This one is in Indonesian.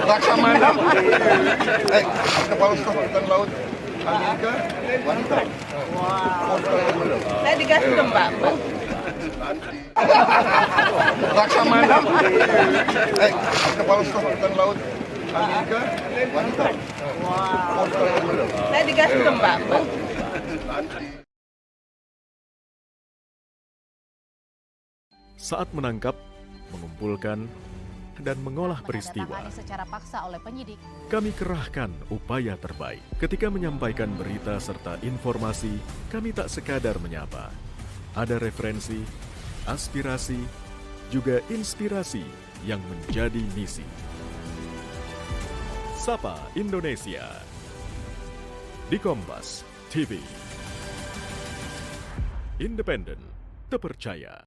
Laksamana. Kepala Staf Angkatan Laut Amerika wanita. Saya dikasih dong, Pak. Laksamana. Kepala Staf Angkatan Laut Amerika wanita. Saya dikasih dong, Pak. Saat menangkap, mengumpulkan, dan mengolah peristiwa, Ditandatangani secara paksa oleh penyidik. kami kerahkan upaya terbaik. Ketika menyampaikan berita serta informasi, kami tak sekadar menyapa. Ada referensi, aspirasi, juga inspirasi yang menjadi misi. Sapa Indonesia di Kompas TV. Independen, terpercaya.